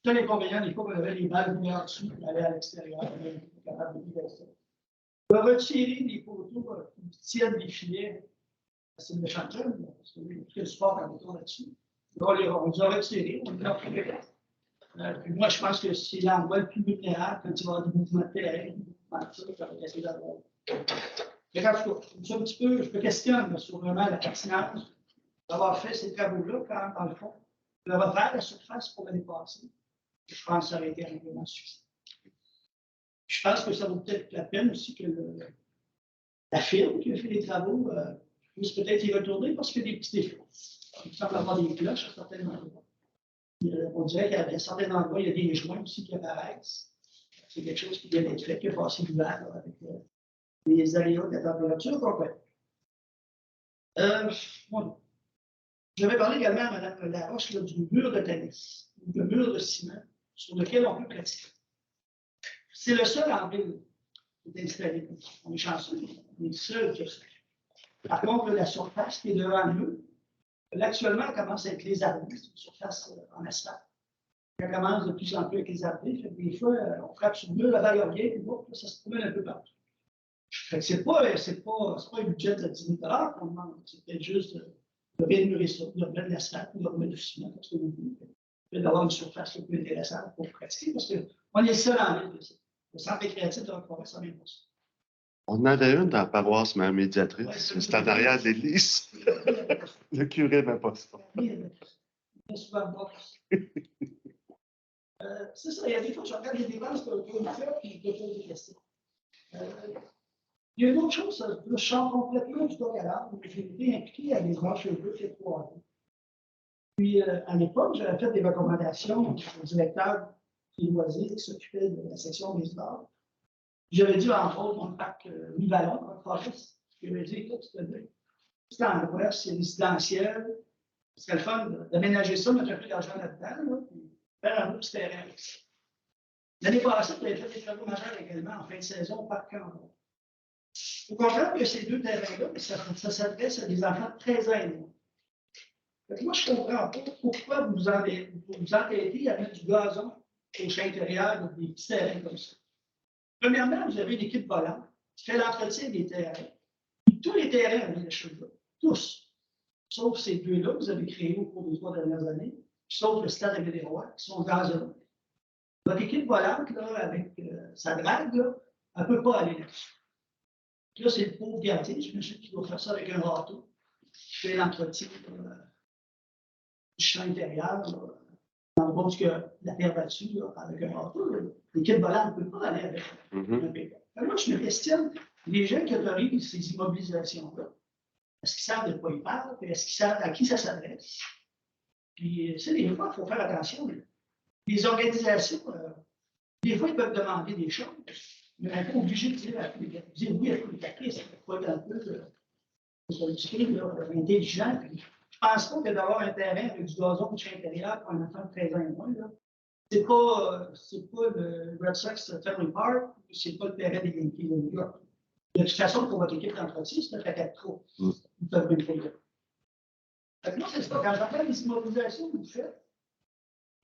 inconvénient, des fois, on avait les balles venues en dessous, on allait à l'extérieur, on était capable de vivre ça. On va retirer les poteaux qui tiennent les filets. C'est une méchante chose, parce que y a tout le sport en retour là-dessus. On les a retirés, on les a retirés. Moi, je pense que c'est l'endroit le plus vulnérable quand il va y avoir des mouvements de terrain. Ça va casser d'abord. Mais en tout cas, je me questionne sur vraiment la pertinence d'avoir fait ces travaux-là, quand, dans le fond, de refaire la surface pour l'année passée. Je pense que ça aurait été amplement suffisant. Je pense que ça vaut peut-être la peine aussi que la firme qui a fait les travaux puisse peut-être y retourner parce qu'il y a des petits défauts. Il semble avoir des cloches à certains endroits. On dirait qu'à certains endroits, il y a des joints aussi qui apparaissent. C'est quelque chose qui vient d'être fait, qui a passé l'hiver avec les aléas de la température complète. Bon. J'avais parlé également à Mme Laroche du mur de tennis, du mur de ciment, sur lequel on peut pratiquer. C'est le seul en ville est installé. On est chanceux, on est seul qui a ça. Par contre, la surface qui est devant nous, là, actuellement, elle commence à être lézardée, c'est une surface en asphalte. Elle commence de plus en plus avec les arbres. Des fois, on frappe sur le mur, la balle revient, et ça se promène un peu partout. C'est pas un budget de 10 000 $, qu'on demande. C'est peut-être juste de rémunérer ça, de remettre de l'asphalte, de remettre du ciment, parce que vous voulez, d'avoir une surface le plus intéressante pour pratiquer, parce qu'on est seul en ville. Le centre récréatif de la province, ça vient pour ça. On en avait une dans la paroisse, ma médiatrice. Ouais, C'était en arrière de l'église. Le curé n'aimait pas ça. C'est ça, il y a des fois, je regarde les dépenses qu'on fait, puis je pose des questions. Il y a une autre chose, je change complètement du coq à l'âne. J'ai été impliqué à des grands cheveux il y a 3 ans. Puis, à l'époque, j'avais fait des recommandations au directeur des loisirs qui s'occupait de la section des sports. J'avais dit, entre autres, mon parc Mi-Vallon, en Forest, j'avais dit, écoute, c'est en ouest, c'est résidentiel. Ce serait le fun d'aménager ça, mettre un peu d'argent là-dedans, puis faire un beau petit terrain avec ça. L'année passée, j'avais fait des travaux majeurs également en fin de saison au parc Cambon. Au contraire que ces 2 terrains-là, ça s'adresse à des enfants de 13 ans et moins. Moi, je ne comprends pas pourquoi vous vous entêtez à mettre du gazon au champ intérieur de des petits terrains comme ça. Premièrement, vous avez une équipe volante qui fait l'entretien des terrains. Puis tous les terrains avaient les cheveux, tous. Sauf ces 2-là que vous avez créés au cours des 3 dernières années, sauf le stade avec des rois, qui sont gazonnés. Votre équipe volante, là, avec sa drague, là, elle ne peut pas aller là-dessus. Là, c'est le pauvre gardien, je me suis dit qu'il doit faire ça avec un râteau, qui fait l'entretien du champ intérieur, dans le bon que la terre battue, là, avec un râteau. L'équipe volante ne peut pas aller avec un pick-up. Moi, je me questionne, les gens qui autorisent ces immobilisations-là, est-ce qu'ils savent de quoi ils parlent? Est-ce qu'ils savent à qui ça s'adresse? Puis, c'est des fois, il faut faire attention. Les organisations, des fois, ils peuvent demander des choses, mais on n'est pas obligé de dire oui à tous les papiers, ça peut pas être un peu intelligent. Je ne pense pas que d'avoir un terrain avec du gazon de chez intérieur pour un enfant de 13 ans et moins, ce n'est pas le Red Sox Family Park, ce n'est pas le terrain des Yankees de New York. De toute façon, pour votre équipe d'entretien, c'est un paquet de trop. Ils peuvent même payer. Moi, c'est ça. Quand j'entends les immobilisations que vous faites,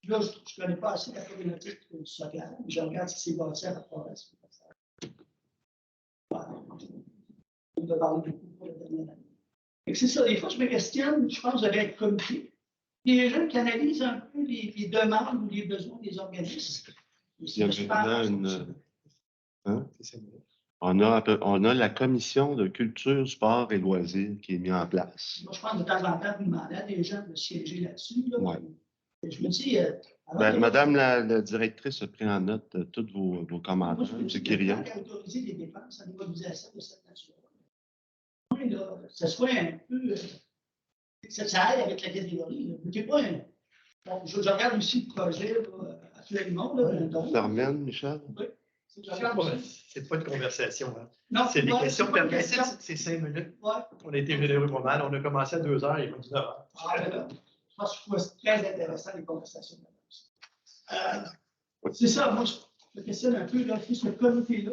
là, je ne connais pas assez la problématique du soccer, mais je regarde si c'est bâti à la province. On va parler beaucoup pour la dernière année. C'est ça, des fois, je me questionne, je pense que vous avez un comité. Il y a des gens qui analysent un peu les demandes ou les besoins des organismes. Il y a on a la commission de culture, sport et loisirs qui est mise en place. Moi, je pense de temps en temps, vous demandez à des gens de siéger là-dessus. Là, ouais. Je me dis. Madame la directrice a pris en note tous vos commentaires. M. Quirion. Qui a autorisé les dépenses en immobilisation de cette nature. Oui, là, ça soit un peu. Ça aille avec la catégorie. Bon, je regarde aussi le projet actuellement. Termine, Michel? Oui. C'est pas une conversation. Hein. Non, c'est des questions permissives, c'est 5 minutes. Ouais. On a été généreux pas mal. On a commencé à 2 heures et on dit 9 heures. Je pense que je trouve ça très intéressant, les conversations. C'est ça, moi, je me questionne un peu, là, ce comité-là,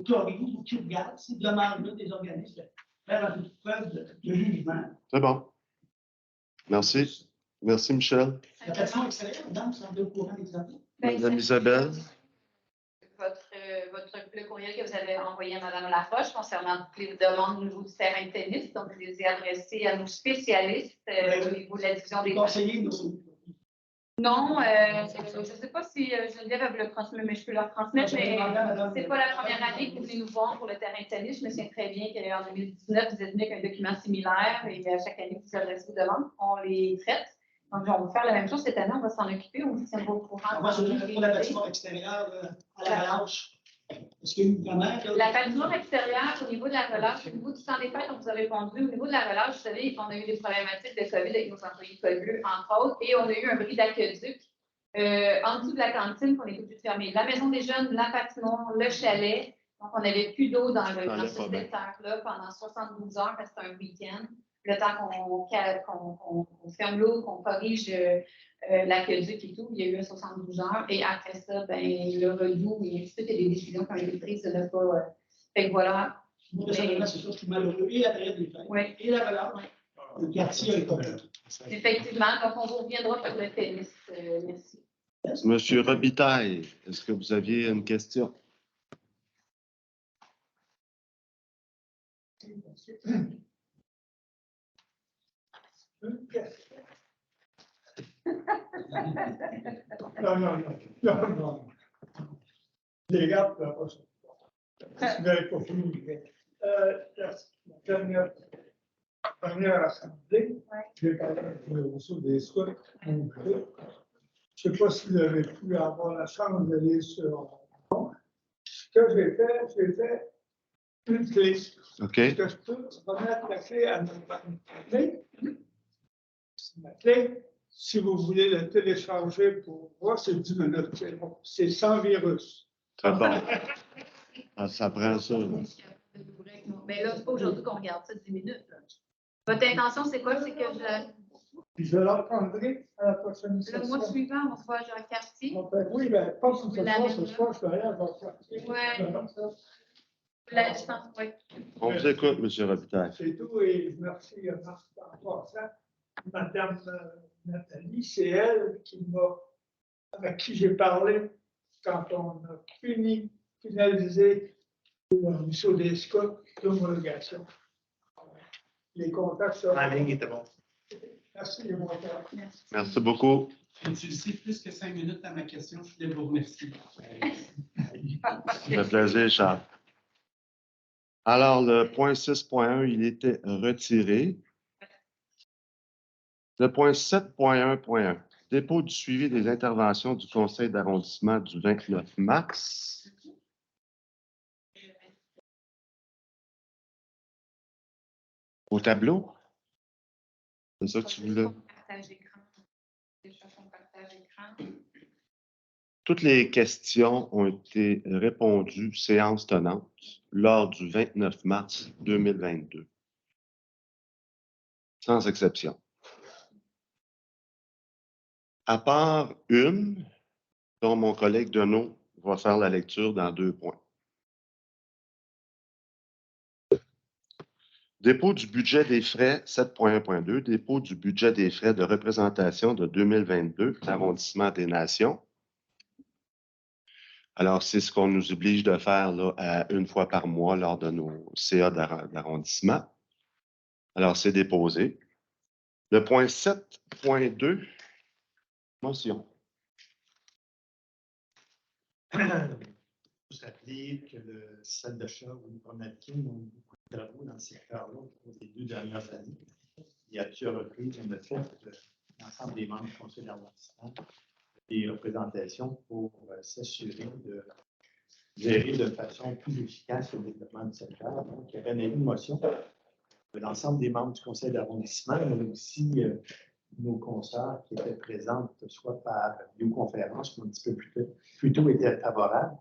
qui organise ou qui regarde ces demandes-là des organismes, de faire un peu de preuve de jugement. C'est bon. Merci. Merci, Michel. La façon extérieure, madame, semble au courant des travaux. Madame Isabelle. Le courriel que vous avez envoyé à Mme Laroche concernant toutes les demandes au niveau du terrain de tennis, donc vous les avez adressées à nos spécialistes au niveau de la division des conseillers. Non, je ne sais pas si Geneviève va vous le transmettre, mais je peux leur transmettre. Mais ce n'est pas la première année que vous venez nous voir pour le terrain de tennis. Je me souviens très bien qu'en 2019, vous êtes venu avec un document similaire et chaque année, vous adressez vos demandes. On les traite. Donc, on va faire la même chose cette année. On va s'en occuper. On vous tiendra au courant. Moi, je veux pour la bâtiment extérieure à la relâche. Est-ce qu'il y a une première? La patinoire extérieure, au niveau de la relâche, au niveau du temps des fêtes, on vous a répondu. Au niveau de la relâche, vous savez, on a eu des problématiques de COVID avec nos employés COVID, entre autres, et on a eu un bris d'aqueduc en dessous de la cantine qu'on est obligé de fermer. La maison des jeunes, la patinoire, le chalet. Donc, on n'avait plus d'eau dans ce secteur-là pendant 72 heures parce que c'était un week-end. Le temps qu'on ferme l'eau, qu'on corrige l'aqueduc et tout, il y a eu un 72 heures. Et après ça, ben, le redout et ainsi de suite, il y a des décisions qui ont été prises de ne pas. Fait que voilà. Moi, personnellement, c'est sûr que je suis malheureux. Et la période des fêtes. Oui. Et la valeur. Le quartier est compliqué. Effectivement, donc on vous reviendra pour le tennis. Merci. Monsieur Robitaille, est-ce que vous aviez une question? Non. Les gars, je n'avais pas fini. La dernière assemblée, j'ai parlé des scouts. Je ne sais pas si vous avez pu avoir la chance d'aller sur. Ce que j'ai fait une clé. OK. Est-ce que je peux remettre la clé à ma clé? Ma clé, si vous voulez la télécharger pour voir, c'est 10 minutes. C'est bon. C'est sans virus. Très bon. Ah, ça prend ça. Mais là, c'est pas aujourd'hui qu'on regarde ça 10 minutes. Là. Votre intention, c'est quoi? C'est que Puis je la prendrai à la prochaine session. le mois suivant, on se voit à Jacques-Cartier. Oui, mais pas comme ce soir, je vais aller à Jacques-Cartier. Oui. La distance, oui. On vous écoute, M. Robitaille. C'est tout, et merci Marc en passant. Madame Nathalie, c'est elle avec qui j'ai parlé quand on a finalisé le ruisseau des Scouts d'homologation. Les contacts sont. La ligne était bon. Merci, les monteurs. Merci beaucoup. Utiliser plus que 5 minutes à ma question, je voulais vous remercier. Ça fait plaisir, Charles. Alors, le point 6.1, il était retiré. Le point 7.1.1, dépôt du suivi des interventions du conseil d'arrondissement du 29 mars. Au tableau? C'est ça que tu voulais? Toutes les questions ont été répondues, séance tenante, lors du 29 mars 2022. Sans exception. À part une, dont mon collègue Deneau va faire la lecture dans 2 points. Dépôt du budget des frais 7.1.2, dépôt du budget des frais de représentation de 2022, arrondissement des Nations. Alors, c'est ce qu'on nous oblige de faire là, une fois par mois lors de nos CA d'arrondissement. Alors, c'est déposé. Le point 7.2, motion. Vous rappelez que le centre d'achat ou le Promatkin ont beaucoup de travaux dans ce secteur-là au cours des 2 dernières années. Il y a plusieurs reprises, on a fait l'ensemble des membres du conseil d'arrondissement des représentations pour s'assurer de gérer de façon plus efficace le développement du secteur. Donc, il y avait une motion de l'ensemble des membres du conseil d'arrondissement, mais aussi nos consoeurs qui étaient présentes, soit par vidéoconférence ou un petit peu plus tôt étaient favorables.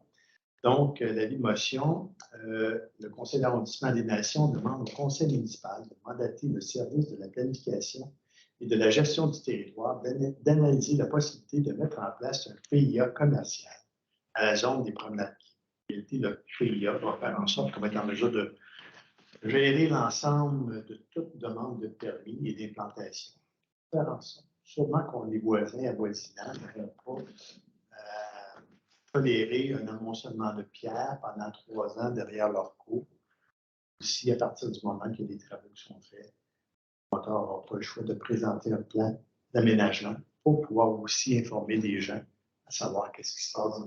Donc, l'avis de motion, le conseil d'arrondissement des Nations demande au conseil municipal de mandater le service de la planification et de la gestion du territoire d'analyser la possibilité de mettre en place un PIA commercial à la zone des promenades. Le PIA va faire en sorte qu'on va être en mesure de gérer l'ensemble de toute demande de permis et d'implantation. Faire en sorte, sûrement qu'on les voisins avoisinants ne vont pas tolérer un amoncellement de pierres pendant 3 ans derrière leur cour. Aussi, à partir du moment qu'il y a des travaux qui sont faits, le promoteur n'aura pas le choix de présenter un plan d'aménagement pour pouvoir aussi informer les gens à savoir qu'est-ce qui se passe.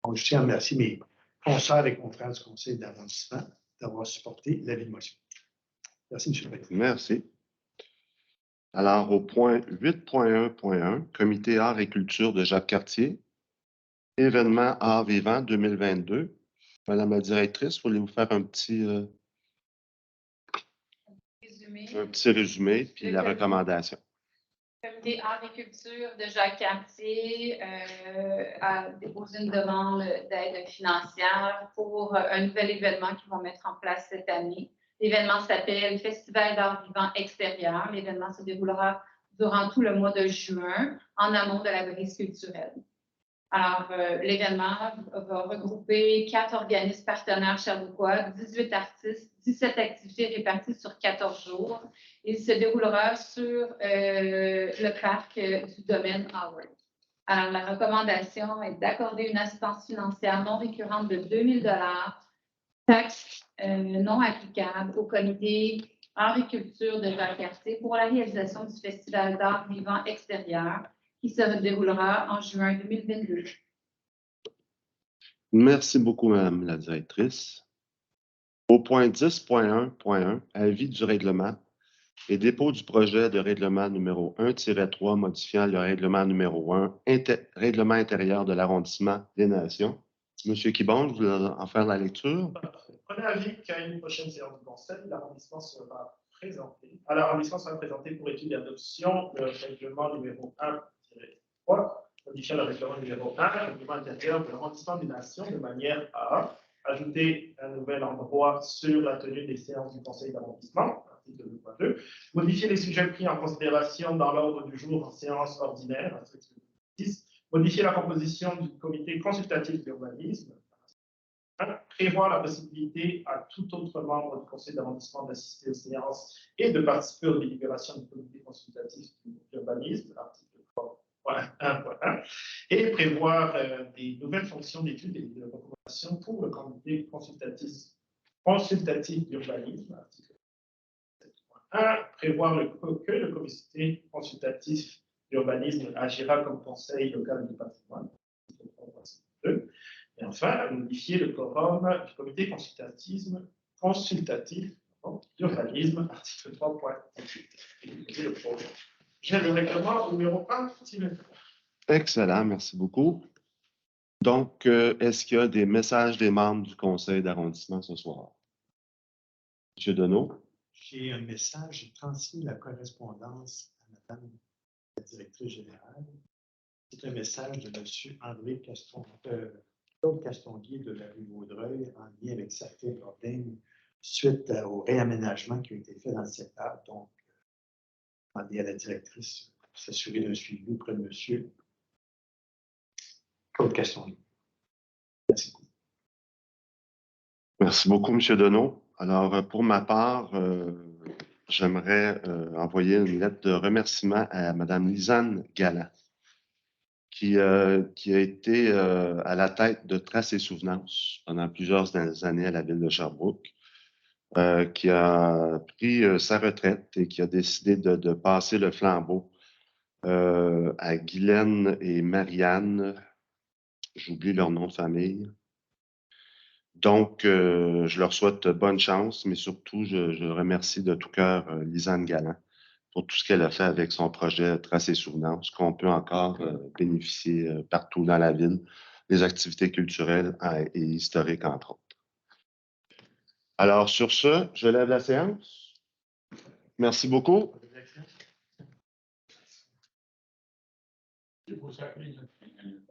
Donc, je tiens à remercier mes consoeurs et confrères du conseil d'arrondissement d'avoir supporté l'avis de motion. Merci, M. le Président. Merci. Alors, au point 8.1.1, Comité Art et Culture de Jacques-Cartier, événement Art vivant 2022. Madame la directrice, voulez-vous faire un petit résumé, puis la recommandation? Le Comité Art et Culture de Jacques-Cartier a déposé une demande d'aide financière pour un nouvel événement qu'ils vont mettre en place cette année. L'événement s'appelle Festival d'art vivant extérieur. L'événement se déroulera durant tout le mois de juin en amont de la brise culturelle. Alors, l'événement va regrouper 4 organismes partenaires sherbrookois, 18 artistes, 17 activités réparties sur 14 jours. Il se déroulera sur le parc du domaine Howard. Alors, la recommandation est d'accorder une assistance financière non récurrente de 2 000 taxes non applicables au comité Henri-Culture de Jacques-Cartier pour la réalisation du Festival d'art vivant extérieur qui se déroulera en juin 2022. Merci beaucoup, Madame la directrice. Au point 10.1.1, avis du règlement et dépôt du projet de règlement numéro 1-3 modifiant le règlement numéro 1, règlement intérieur de l'arrondissement des Nations. Monsieur Quibon, je voulais en faire la lecture. Prenez avis qu'à une prochaine séance du Conseil, l'arrondissement sera présenté. À l'arrondissement sera présenté pour étude et adoption le règlement numéro 1-3, modifiant le règlement numéro 1, règlement intérieur de l'arrondissement des Nations, de manière à ajouter un nouvel endroit sur la tenue des séances du Conseil d'arrondissement, article 2.2, modifier les sujets pris en considération dans l'ordre du jour en séance ordinaire, article 10, modifier la composition du comité consultatif d'urbanisme, prévoir la possibilité à tout autre membre du conseil d'arrondissement d'assister aux séances et de participer aux délibérations du comité consultatif d'urbanisme, article 3.1.1, et prévoir des nouvelles fonctions d'études et de recommandation pour le comité consultatif d'urbanisme, article 7.1, prévoir que le comité consultatif d'urbanisme agira comme conseil local du patrimoine, article 3.2. Et enfin, modifier le quorum du comité consultatif d'urbanisme, article 3.18. J'ai le règlement numéro 1. Excellent, merci beaucoup. Donc, est-ce qu'il y a des messages des membres du conseil d'arrondissement ce soir? Monsieur Deneau? J'ai un message, j'ai transmis la correspondance à Madame la directrice générale. C'est un message de Monsieur André Claude Castonguay de la rue Vaudreuil en lien avec certains problèmes suite au réaménagement qui a été fait dans le secteur. Donc, demander à la directrice de s'assurer d'un suivi auprès de Monsieur Claude Castonguay. Merci beaucoup. Merci beaucoup, Monsieur Deneau. Alors, pour ma part, j'aimerais envoyer une lettre de remerciement à Madame Lisanne Galland, qui a été à la tête de Traces et Souvenances pendant plusieurs années à la ville de Sherbrooke, qui a pris sa retraite et qui a décidé de passer le flambeau à Guylaine et Marianne, j'oublie leur nom de famille. Donc, je leur souhaite bonne chance, mais surtout, je remercie de tout cœur Lisanne Galland pour tout ce qu'elle a fait avec son projet Traces et Souvenances, qu'on peut encore bénéficier partout dans la ville, des activités culturelles et historiques, entre autres. Alors, sur ce, je lève la séance. Merci beaucoup.